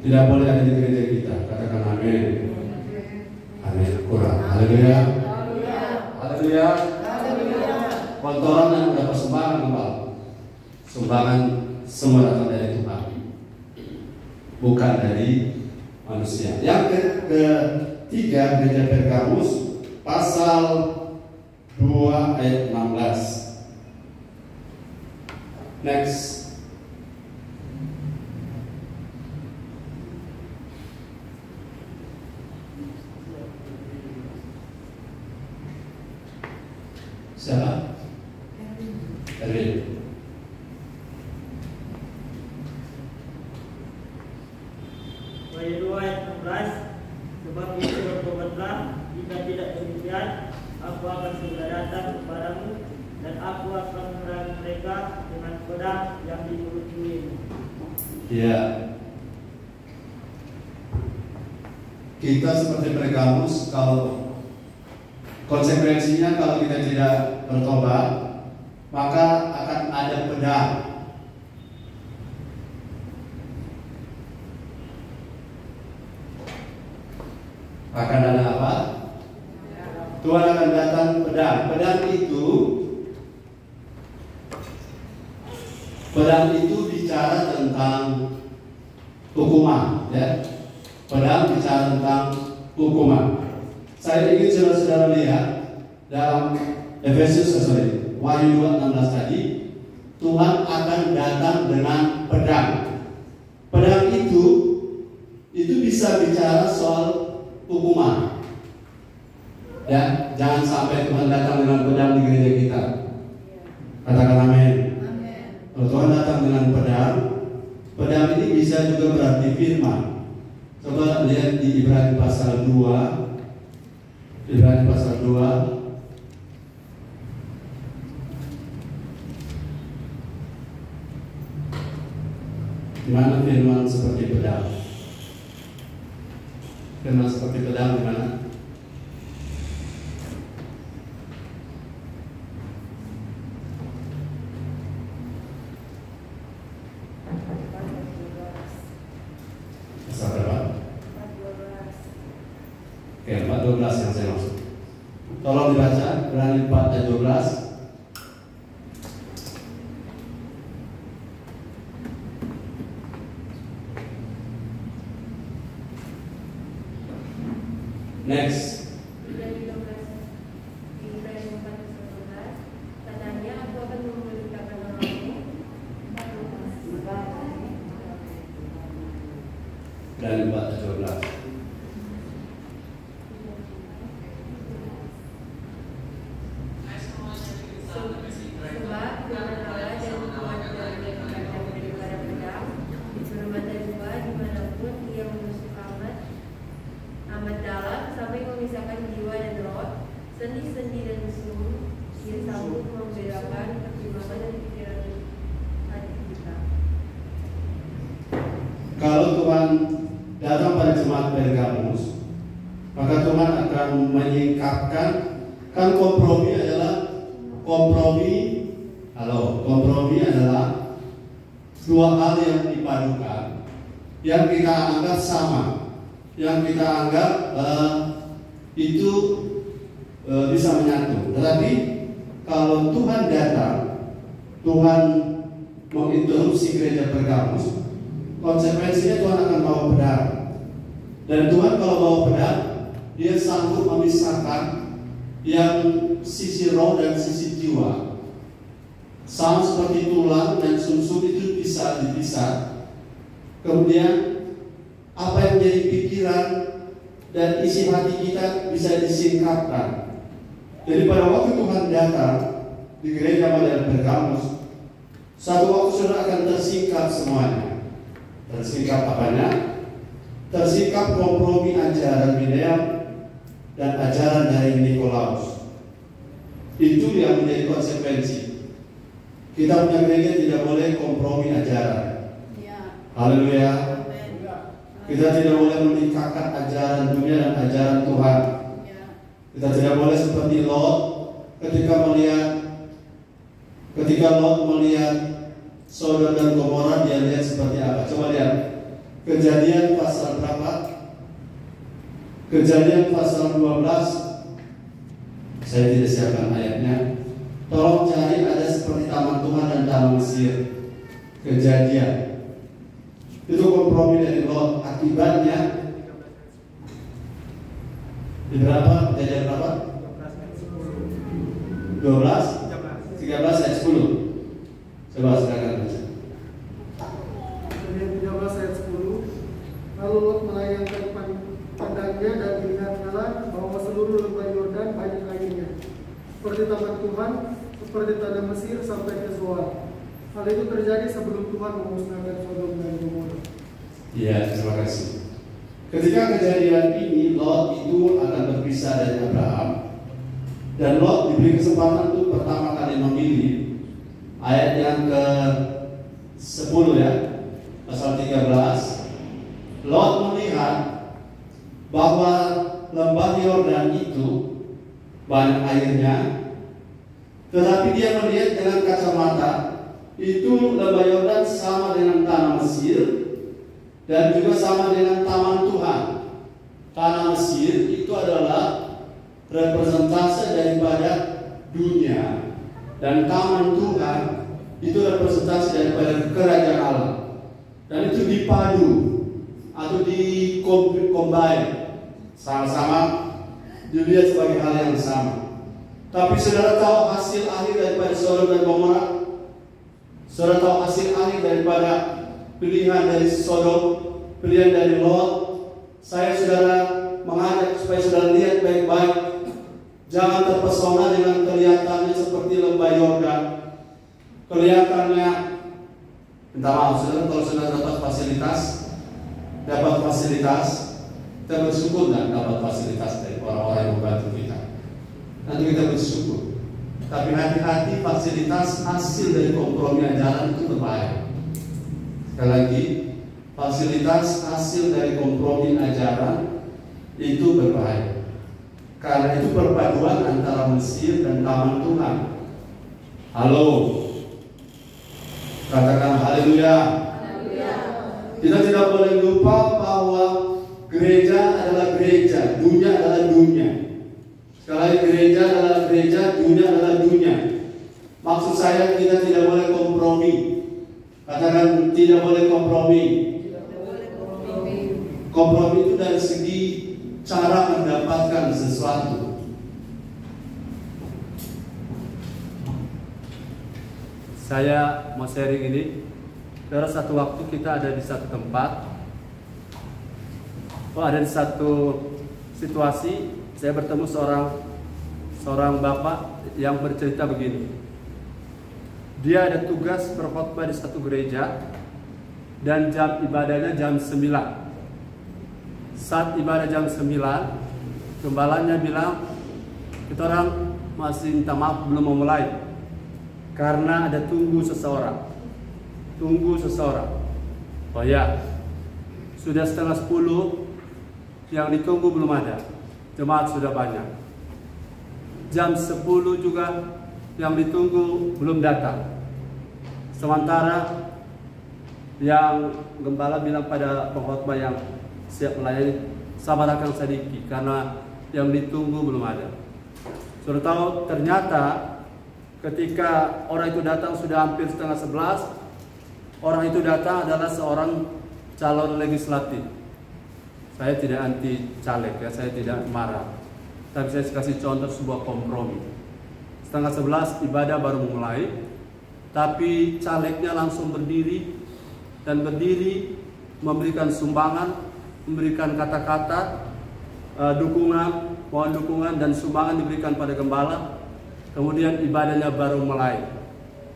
tidak boleh ada di gereja kita. Katakan amin. Amin. Kurang. Haleluya. Haleluya. Kotoran yang mendapat sumbangan kembali. Sumbangan semua datang dari Tuhan, bukan dari manusia. Yang ketiga, gereja Pergamus, pasal 2 ayat 16. Next. Siapa? Erwin. Ayat 2 ayat 16. Sebab itu bertobatlah, jika tidak demikian aku akan segera datang kepadamu dan aku akan memerangi mereka dengan pedang yang dimulut-mulutmu. Ya. Kita seperti Pergamus, kalau konsekuensinya kalau kita tidak bertobat, maka akan ada pedang. Akan ada apa? Tuhan akan datang pedang. Pedang itu bicara tentang hukuman, ya. Pedang bicara tentang hukuman. Saya ingin saudara-saudara lihat dalam Wahyu 2:16 tadi, Tuhan akan datang dengan pedang. Pedang itu bisa bicara soal hukuman. Ya, jangan sampai Tuhan datang dengan pedang di gereja kita. Katakan amin. Kalau Tuhan datang dengan pedang ini bisa juga berarti firman. Coba lihat di Ibrani pasal 2. Ibrani pasal 2. Di mana firman seperti pedang? Firman seperti pedang di mana? Pasal berapa? 4:12 yang saya maksud. Tolong dibaca Ibrani 4 ayat 12. Next. Ibrani 4:12. Katanya aku akan memberitakan namamu. Ibrani 4 ayat 12. Sendi-sendi dan seluruh dia sanggup membedakan pertimbangan dan pikiran hati kita. kalau Tuhan datang pada jemaat Pergamus, maka Tuhan akan menyingkapkan. Kan kompromi adalah dua hal yang dipadukan, yang kita anggap sama, yang kita anggap itu bisa menyatu. Tetapi kalau Tuhan datang, Tuhan menginterupsi gereja Pergamus, konsekuensinya Tuhan akan bawa pedang. Dan Tuhan kalau bawa pedang, Dia sanggup memisahkan yang sisi roh dan sisi jiwa. Sama seperti tulang dan sumsum itu bisa dipisah. Kemudian apa yang menjadi pikiran dan isi hati kita bisa disingkapkan. Jadi pada waktu Tuhan datang di gereja modern Pergamus, satu waktu saudara akan tersingkap semuanya. Tersingkap apanya? Tersingkap kompromi ajaran Bileam dan ajaran dari Nikolaus. Itu yang menjadi konsekuensi. Kita punya gereja tidak boleh kompromi ajaran. Haleluya. Kita tidak boleh menikahkan ajaran dunia dan ajaran Tuhan. Kita tidak boleh seperti Lot ketika Lot melihat Sodom dan Gomora, dia lihat seperti apa? Coba lihat Kejadian pasal berapa? Kejadian pasal 12. Saya tidak siapkan ayatnya. Tolong cari ada seperti taman Tuhan dan taman Mesir. Kejadian. Itu kompromi dari Lot. Akibatnya di berapa? Kejadian berapa? 12, 13 ayat 10. Coba silakan baca. Kejadian 13 ayat 10. Lalu Lot melayangkan pandangnya dan melihatlah bahwa seluruh lembah Yordan banyak airnya, seperti taman Tuhan, seperti tanah Mesir sampai ke Zoar. Hal itu terjadi sebelum Tuhan memusnahkan Sodom dan Gomora. Iya, terima kasih. Ketika kejadian ini, Lot itu akan berpisah dari Abraham, dan Lot diberi kesempatan untuk pertama kali memilih. Ayat yang ke-10 ya, pasal 13. Lot melihat bahwa lembah Yordan itu banyak airnya, tetapi dia melihat dengan kacamata itu lembah Yordan sama dengan tanah Mesir dan juga sama dengan taman Tuhan. Tanah Mesir itu adalah representasi daripada dunia, dan taman Tuhan itu representasi daripada kerajaan Allah. Dan itu dipadu atau dikombine sama-sama dilihat sebagai hal yang sama. Tapi saudara tahu hasil akhir daripada Sodom dan Gomora? Saudara tahu hasil akhir daripada pilihan dari Sodom, pilihan dari Lot? Saya saudara mengajak supaya saudara lihat baik-baik. Jangan terpesona dengan kelihatannya seperti lembah Yordan. Kelihatannya, minta maaf saudara, kalau saudara dapat fasilitas, kita bersyukur dan dapat fasilitas dari orang-orang yang membantu kita. Nanti kita bersyukur. Tapi hati-hati, fasilitas hasil dari kompromi ajaran itu berbahaya. Sekali lagi, fasilitas hasil dari kompromi ajaran itu berbahaya. Karena itu perpaduan antara Mesir dan taman Tuhan. Halo, katakan haleluya. Kita tidak boleh lupa bahwa gereja adalah gereja, dunia adalah dunia. Sekali lagi, gereja adalah gereja, dunia adalah dunia. Maksud saya kita tidak boleh kompromi. Katakan tidak boleh kompromi. Kompromi itu dari segi cara mendapatkan sesuatu. Saya mau sharing ini. Karena satu waktu kita ada di satu tempat, ada di satu situasi, saya bertemu seorang bapak yang bercerita begini. Dia ada tugas berkhotbah di satu gereja dan jam ibadahnya jam 9. Saat ibadah jam 9, gembalanya bilang, kita orang masih minta maaf belum mau mulai karena ada tunggu seseorang. Oh ya, sudah setengah 10, yang ditunggu belum ada. Jemaat sudah banyak. Jam 10 juga yang ditunggu belum datang. Sementara yang gembala bilang pada pengkhotbah yang siap melayani, sabar akan sedikit karena yang ditunggu belum ada. Sudah tahu, ternyata ketika orang itu datang sudah hampir setengah 11, orang itu datang adalah seorang calon legislatif. Saya tidak anti caleg ya, saya tidak marah. Tapi saya kasih contoh sebuah kompromi. Setengah 11 ibadah baru mulai, tapi calegnya langsung berdiri dan berdiri memberikan sumbangan, memberikan kata-kata dukungan, mohon dukungan dan sumbangan diberikan pada gembala. Kemudian ibadahnya baru mulai.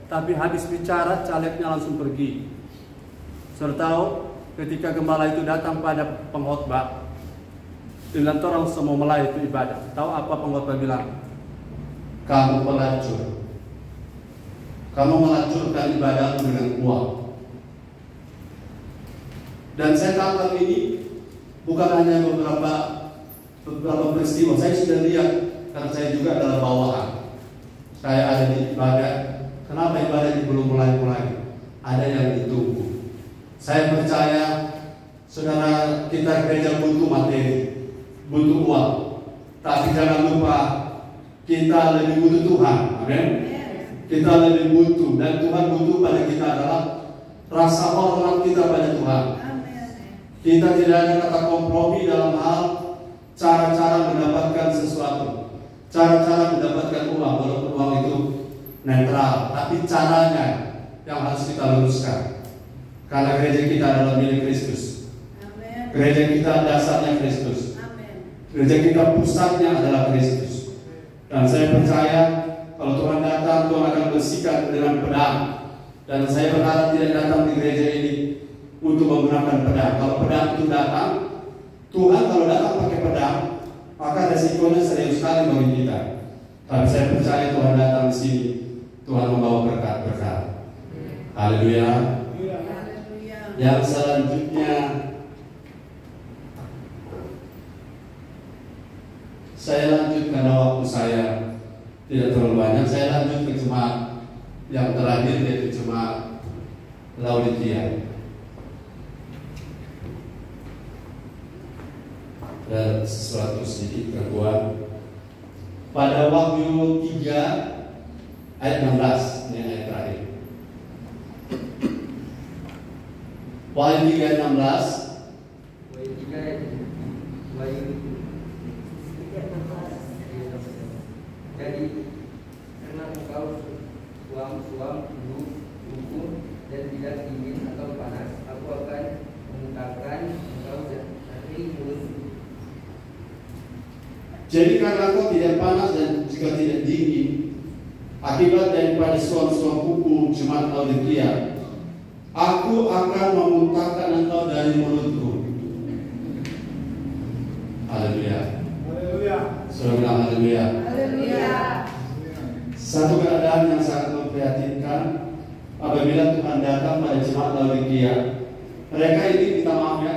Tapi habis bicara, calegnya langsung pergi. Serta ketika gembala itu datang pada pengkhotbah, dengan orang semua mulai itu ibadah. Tahu apa pengkhotbah bilang? Kamu pelacur. Kamu melacurkan ibadah dengan uang. Dan saya tangkap ini bukan hanya beberapa peristiwa. Saya sudah lihat karena saya juga adalah bawahan. Saya ada di ibadah. Kenapa ibadah ini belum mulai? Ada yang ditunggu. Saya percaya saudara kita gereja butuh materi, butuh uang. Tapi jangan lupa kita lebih butuh Tuhan. Amin. Kita lebih butuh dan Tuhan butuh pada kita adalah rasa hormat kita pada Tuhan. Kita tidak ada kata kompromi dalam hal cara-cara mendapatkan sesuatu, cara-cara mendapatkan uang, walaupun uang itu netral, tapi caranya yang harus kita luruskan. Karena gereja kita adalah milik Kristus. Gereja kita dasarnya Kristus. Gereja kita pusatnya adalah Kristus. Dan saya percaya kalau Tuhan datang, Tuhan akan bersikap dengan pedang. Dan saya berharap tidak datang di gereja ini untuk menggunakan pedang. Kalau pedang itu datang, Tuhan kalau datang pakai pedang, maka resikonya serius sekali bagi kita. Tapi saya percaya Tuhan datang di sini, Tuhan membawa berkat-berkat. Haleluya. Yang selanjutnya, saya lanjut karena waktu saya tidak terlalu banyak. Saya lanjut ke jemaat yang terakhir, yaitu jemaat Laodikia. Dan sesuatu sedikit gangguan. Pada Wahyu 3 ayat 16, ini ayat terakhir. Wahyu 3 ayat 16. Jadi karena engkau suam hukum dan tidak dingin atau panas, aku akan memuntahkan engkau dari mulut. Jadi karena engkau tidak panas dan juga tidak dingin, akibat daripada suam-suam kuku jemaat Laodikia, aku akan memuntahkan engkau dari mulutku. Haleluya. Haleluya. Saudara bilang haleluya. Haleluya. Satu keadaan yang sangat memprihatinkan apabila Tuhan datang pada jemaat Laodikia. Mereka ini minta maaf ya,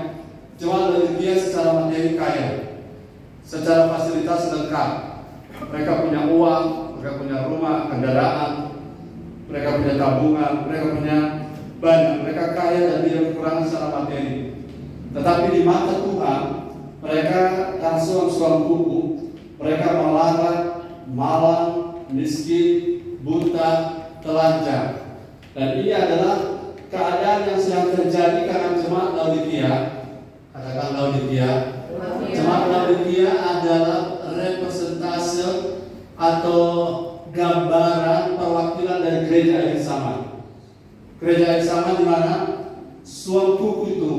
jemaat Laodikia secara materi kaya, secara fasilitas lengkap. Mereka punya uang, mereka punya rumah, kendaraan, mereka punya tabungan, mereka punya banyak, mereka kaya dan tidak kekurangan secara materi. Tetapi di mata Tuhan, mereka suam-suam kuku, mereka melarat, malang, miskin, buta, telanjang. Dan ini adalah keadaan yang sedang terjadi karena jemaat Laodikia. Katakan Laodikia. Jemaat Laodikia adalah representase atau gambaran perwakilan dari gereja yang sama. Gereja yang sama di mana suam kuku itu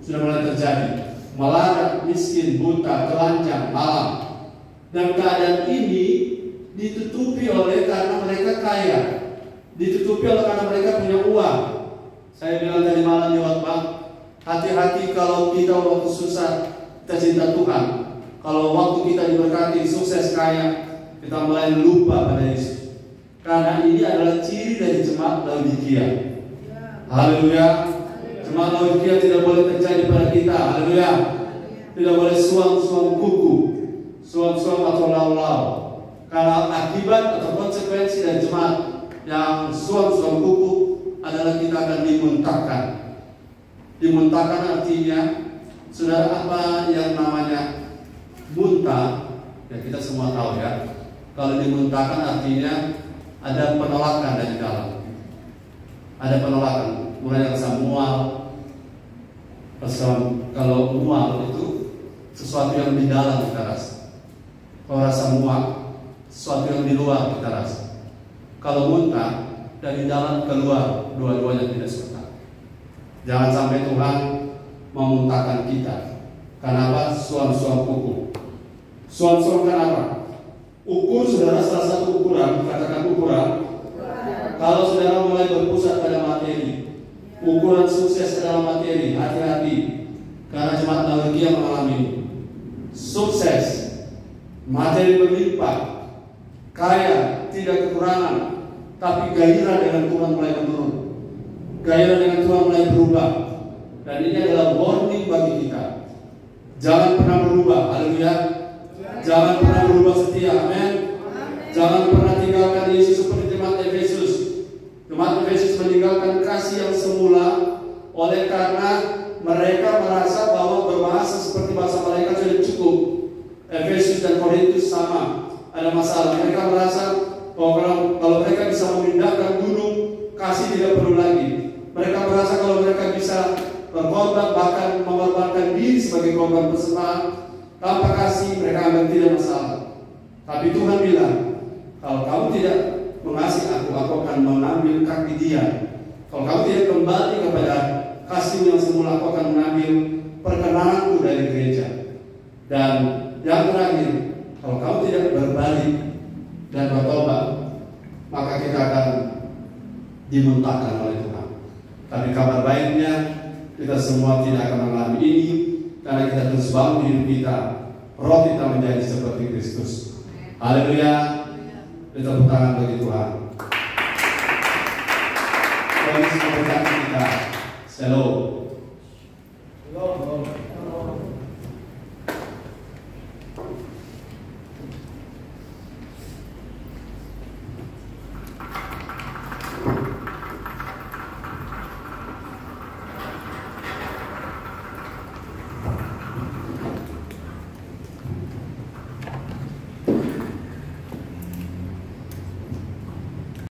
sudah mulai terjadi. Melarat, miskin, buta, telanjang, malang. Dan keadaan ini ditutupi oleh karena mereka kaya, ditutupi oleh karena mereka punya uang. Saya bilang tadi malam di khotbah, hati-hati kalau kita waktu susah kita cinta Tuhan. Kalau waktu kita diberkati sukses kaya, kita mulai lupa pada Yesus. Karena ini adalah ciri dari jemaat Laodikia. Haleluya. Jemaat Laodikia tidak boleh terjadi pada kita. Haleluya. Tidak boleh suam-suam kuku, suam-suam atau lau-lau. Karena akibat atau konsekuensi dari jemaat yang suam-suam kuku adalah kita akan dimuntahkan. Dimuntahkan artinya, saudara, apa yang namanya muntah? Ya kita semua tahu ya. Kalau dimuntahkan artinya ada penolakan dari dalam. Ada penolakan, mulai rasa mual. Kalau mual itu sesuatu yang di dalam kita rasa. Kalau rasa mual, sesuatu yang di luar kita rasa. Kalau muntah, dari dalam keluar, dua-duanya tidak serta. Jangan sampai Tuhan memuntahkan kita. Kenapa? Suam-suam kuku. Suam-suam kenapa? Ukur saudara, salah satu ukuran, katakan ukuran. Kalau saudara mulai berpusat pada materi, ukuran sukses dalam materi, hati-hati. Karena jemaat Laodikia mengalami sukses, materi berlimpah, kaya, tidak kekurangan, tapi gairah dengan Tuhan mulai menurun. Gairah dengan Tuhan mulai berubah. Dan ini adalah warning bagi kita. Jangan pernah berubah, haleluya. Jangan pernah berubah setia, amin. Jangan pernah tinggalkan Yesus seperti jemaat Efesus. Jemaat Efesus meninggalkan kasih yang semula oleh karena mereka merasa bahwa berbahasa seperti bahasa mereka sudah cukup. Efesus dan Korintus sama, ada masalah. Mereka merasa bahwa kalau mereka bisa memindahkan gunung, kasih tidak perlu lagi. Mereka merasa kalau mereka bisa berkorban, bahkan mengorbankan diri sebagai korban persembahan, tanpa kasih mereka akan tidak masalah. Tapi Tuhan bilang, kalau kamu tidak mengasihi aku akan mengambil kaki dia. Kalau kamu tidak kembali kepada kasih yang semula, aku akan mengambil perkenananku dari gereja. Dan yang terakhir, kalau kamu tidak berbalik dan bertobat, maka kita akan dimuntahkan oleh Tuhan. Tapi kabar baiknya, kita semua tidak akan mengalami ini, karena kita terus bangun hidup kita, roh kita menjadi seperti Kristus. Haleluya. Kita tepuk tangan bagi Tuhan. Bagi semua kita. Shalom.